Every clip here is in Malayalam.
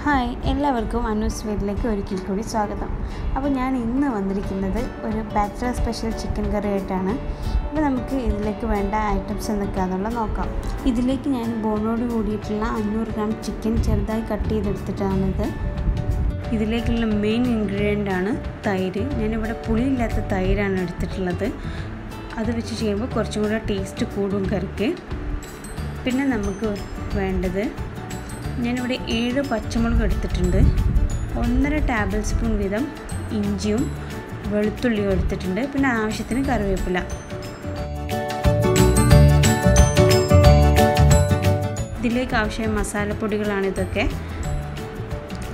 ഹായ്, എല്ലാവർക്കും അനൂസ് വീട്ടിലേക്ക് ഒരിക്കൽ കൂടി സ്വാഗതം. അപ്പോൾ ഞാൻ ഇന്ന് വന്നിരിക്കുന്നത് ഒരു ബാച്ചലർ സ്പെഷ്യൽ ചിക്കൻ കറി ആയിട്ടാണ്. അപ്പോൾ നമുക്ക് ഇതിലേക്ക് വേണ്ട ഐറ്റംസ് എന്തൊക്കെയാണെന്നുള്ളത് നോക്കാം. ഇതിലേക്ക് ഞാൻ ബോണോട് കൂടിയിട്ടുള്ള 500 ഗ്രാം ചിക്കൻ ചെറുതായി കട്ട് ചെയ്തെടുത്തിട്ടാണിത്. ഇതിലേക്കുള്ള മെയിൻ ഇൻഗ്രീഡിയൻ്റ് ആണ് തൈര്. ഞാനിവിടെ പുളിയില്ലാത്ത തൈരാണ് എടുത്തിട്ടുള്ളത്. അത് വെച്ച് ചെയ്യുമ്പോൾ കുറച്ചും കൂടെ ടേസ്റ്റ് കൂടും കറിക്ക്. പിന്നെ നമുക്ക് വേണ്ടത്, ഞാനിവിടെ 7 പച്ചമുളക് എടുത്തിട്ടുണ്ട്, 1.5 ടേബിൾ സ്പൂൺ വീതം ഇഞ്ചിയും വെളുത്തുള്ളിയും എടുത്തിട്ടുണ്ട്, പിന്നെ ആവശ്യത്തിന് കറിവേപ്പില. ഇതിലേക്ക് ആവശ്യമായ മസാലപ്പൊടികളാണ് ഇതൊക്കെ.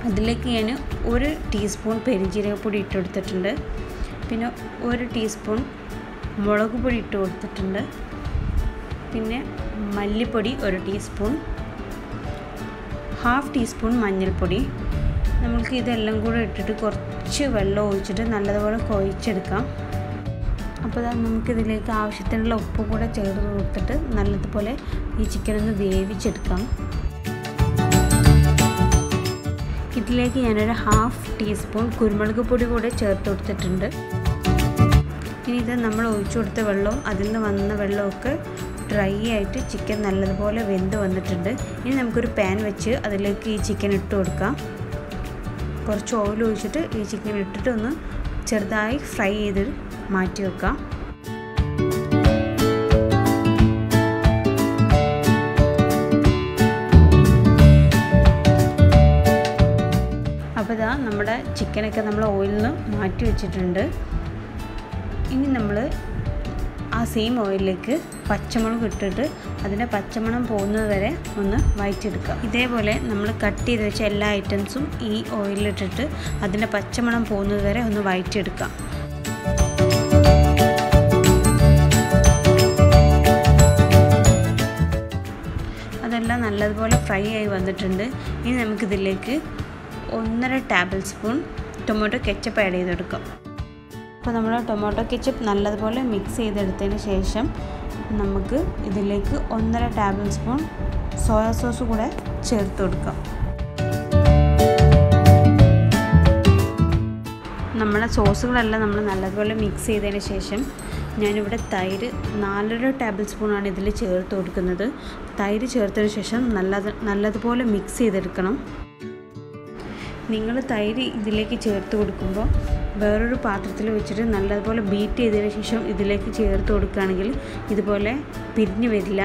അതിലേക്ക് ഞാൻ 1 ടീസ്പൂൺ പെരുംജീരകപ്പൊടി ഇട്ട് കൊടുത്തിട്ടുണ്ട്, പിന്നെ 1 ടീസ്പൂൺ മുളക് പൊടി ഇട്ട് കൊടുത്തിട്ടുണ്ട്, പിന്നെ മല്ലിപ്പൊടി 1 ടീസ്പൂൺ, 1/2 ടീസ്പൂൺ മഞ്ഞൾപ്പൊടി. നമുക്ക് ഇതെല്ലാം കൂടെ ഇട്ടിട്ട് കുറച്ച് വെള്ളം ഒഴിച്ചിട്ട് നല്ലതുപോലെ കുഴച്ചെടുക്കാം. അപ്പോൾ നമുക്കിതിലേക്ക് ആവശ്യത്തിനുള്ള ഉപ്പ് കൂടെ ചേർത്ത് കൊടുത്തിട്ട് നല്ലതുപോലെ ഈ ചിക്കനൊന്ന് വേവിച്ചെടുക്കാം. ഇതിലേക്ക് ഞാനൊരു 1/2 ടീസ്പൂൺ കുരുമുളക് പൊടി കൂടെ ചേർത്ത് കൊടുത്തിട്ടുണ്ട്. ഇനി ഇത് നമ്മൾ ഒഴിച്ചു കൊടുത്ത വെള്ളവും അതിൽ നിന്ന് വന്ന വെള്ളമൊക്കെ ഡ്രൈ ആയിട്ട് ചിക്കൻ നല്ലതുപോലെ വെന്ത് വന്നിട്ടുണ്ട്. ഇനി നമുക്കൊരു പാൻ വെച്ച് അതിലേക്ക് ഈ ചിക്കൻ ഇട്ട് കൊടുക്കാം. കുറച്ച് ഓയിൽ ഒഴിച്ചിട്ട് ഈ ചിക്കൻ ഇട്ടിട്ട് ഒന്ന് ചെറുതായി ഫ്രൈ ചെയ്ത് മാറ്റി വെക്കാം. അപ്പോൾ ഇതാ നമ്മുടെ ചിക്കനൊക്കെ നമ്മൾ ഓയിലിൽ നിന്ന് മാറ്റി വെച്ചിട്ടുണ്ട്. ഇനി നമ്മൾ ആ സെയിം ഓയിലിലേക്ക് പച്ചമുളക് ഇട്ടിട്ട് അതിൻ്റെ പച്ചമണം പോകുന്നത് വരെ ഒന്ന് വഴറ്റിയെടുക്കുക. ഇതേപോലെ നമ്മൾ കട്ട് ചെയ്ത് വെച്ച എല്ലാ ഐറ്റംസും ഈ ഓയിലിട്ടിട്ട് അതിൻ്റെ പച്ചമണം പോകുന്നത് വരെ ഒന്ന് വഴറ്റിയെടുക്കുക. അതെല്ലാം നല്ലതുപോലെ ഫ്രൈ ആയി വന്നിട്ടുണ്ട്. ഇനി നമുക്കിതിലേക്ക് 1.5 table spoon tomato ketchup add ചെയ്തെടുക്കാം. അപ്പോൾ നമ്മൾ ടൊമാറ്റോ കെച്ചപ്പ് നല്ലതുപോലെ മിക്സ് ചെയ്തെടുത്തതിന് ശേഷം നമുക്ക് ഇതിലേക്ക് 1.5 ടേബിൾ സ്പൂൺ സോയ സോസ് കൂടെ ചേർത്ത് കൊടുക്കാം. നമ്മുടെ സോസുകളെല്ലാം നമ്മൾ നല്ലതുപോലെ മിക്സ് ചെയ്തതിന് ശേഷം ഞാനിവിടെ തൈര് 4.5 ടേബിൾ സ്പൂണാണ് ഇതിൽ ചേർത്ത് കൊടുക്കുന്നത്. തൈര് ചേർത്തതിന് ശേഷം നല്ലതുപോലെ മിക്സ് ചെയ്തെടുക്കണം. നിങ്ങൾ തൈര് ഇതിലേക്ക് ചേർത്ത് കൊടുക്കുമ്പോൾ വേറൊരു പാത്രത്തിൽ വെച്ചിട്ട് നല്ലതുപോലെ ബീറ്റ് ചെയ്തതിന് ശേഷം ഇതിലേക്ക് ചേർത്ത് കൊടുക്കുകയാണെങ്കിൽ ഇതുപോലെ പിരിഞ്ഞു വരില്ല.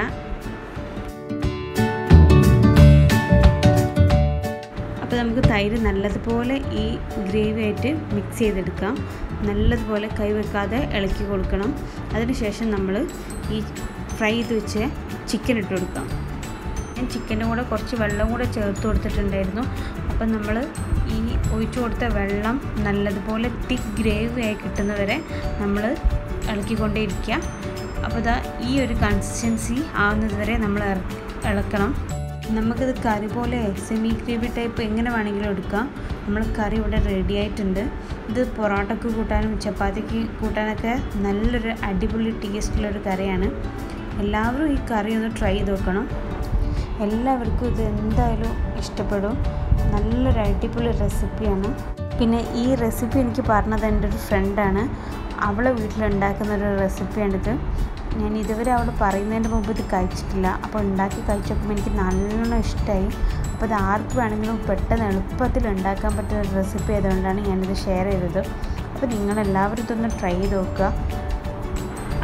അപ്പോൾ നമുക്ക് തൈര് നല്ലതുപോലെ ഈ ഗ്രേവി ആയിട്ട് മിക്സ് ചെയ്തെടുക്കാം. നല്ലതുപോലെ കൈവെക്കാതെ ഇളക്കി കൊടുക്കണം. അതിനുശേഷം നമ്മൾ ഈ ഫ്രൈ ചെയ്ത് വെച്ച് ചിക്കൻ ഇട്ട് കൊടുക്കാം. ഞാൻ ചിക്കൻ്റെ കൂടെ കുറച്ച് വെള്ളം കൂടെ ചേർത്ത് കൊടുത്തിട്ടുണ്ടായിരുന്നു. അപ്പം നമ്മൾ ഈ ഒഴിച്ചു കൊടുത്ത വെള്ളം നല്ലതുപോലെ തിക്ക് ഗ്രേവി ആയി കിട്ടുന്നവരെ നമ്മൾ ഇളക്കിക്കൊണ്ടേയിരിക്കുക. അപ്പോൾ ഈ ഒരു കൺസിസ്റ്റൻസി ആവുന്നത് വരെ നമ്മൾ ഇളക്കണം. നമുക്കിത് കറി പോലെ സെമി ഗ്രേവി ടൈപ്പ് എങ്ങനെ വേണമെങ്കിലും എടുക്കാം. നമ്മൾ കറി ഇവിടെ റെഡി ആയിട്ടുണ്ട്. ഇത് പൊറോട്ടയ്ക്ക് കൂട്ടാനും ചപ്പാത്തിക്ക് കൂട്ടാനൊക്കെ നല്ലൊരു അടിപൊളി ടേസ്റ്റുള്ളൊരു കറിയാണ്. എല്ലാവരും ഈ കറി ഒന്ന് ട്രൈ ചെയ്ത് നോക്കണം. എല്ലാവർക്കും ഇത് എന്തായാലും ഇഷ്ടപ്പെടും. നല്ലൊരു അടിപൊളി റെസിപ്പിയാണ്. പിന്നെ ഈ റെസിപ്പി എനിക്ക് പറഞ്ഞത് എൻ്റെ ഒരു ഫ്രണ്ടാണ്. അവളെ വീട്ടിലുണ്ടാക്കുന്നൊരു റെസിപ്പിയാണിത്. ഞാൻ ഇതുവരെ അവൾ പറയുന്നതിൻ്റെ മുമ്പ് ഇത് കഴിച്ചിട്ടില്ല. അപ്പോൾ ഉണ്ടാക്കി കഴിച്ചപ്പോൾ എനിക്ക് നല്ലോണം ഇഷ്ടമായി. അപ്പോൾ ഇത് ആർക്ക് വേണമെങ്കിലും പെട്ടെന്ന് എളുപ്പത്തിൽ ഉണ്ടാക്കാൻ പറ്റുന്ന ഒരു റെസിപ്പി ആയതുകൊണ്ടാണ് ഞാനിത് ഷെയർ ചെയ്തത്. അപ്പോൾ നിങ്ങളെല്ലാവരും ഇതൊന്ന് ട്രൈ ചെയ്ത് നോക്കുക.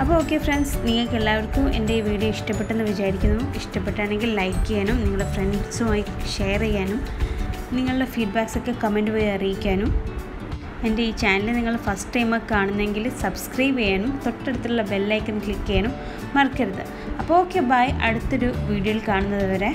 അപ്പോൾ ഓക്കെ ഫ്രണ്ട്സ്, നിങ്ങൾക്ക് എല്ലാവർക്കും എൻ്റെ ഈ വീഡിയോ ഇഷ്ടപ്പെട്ടെന്ന് വിചാരിക്കുന്നു. ഇഷ്ടപ്പെട്ടാണെങ്കിൽ ലൈക്ക് ചെയ്യാനും നിങ്ങളുടെ ഫ്രണ്ട്സുമായി ഷെയർ ചെയ്യാനും നിങ്ങളുടെ ഫീഡ്ബാക്സൊക്കെ കമൻറ്റ് വഴി അറിയിക്കാനും, എൻ്റെ ഈ ചാനൽ നിങ്ങൾ ഫസ്റ്റ് ടൈമൊക്കെ കാണുന്നെങ്കിൽ സബ്സ്ക്രൈബ് ചെയ്യാനും തൊട്ടടുത്തുള്ള ബെല്ലൈക്കൺ ക്ലിക്ക് ചെയ്യാനും മറക്കരുത്. അപ്പോൾ ഓക്കെ, ബൈ. അടുത്തൊരു വീഡിയോയിൽ കാണുന്നത് വരെ.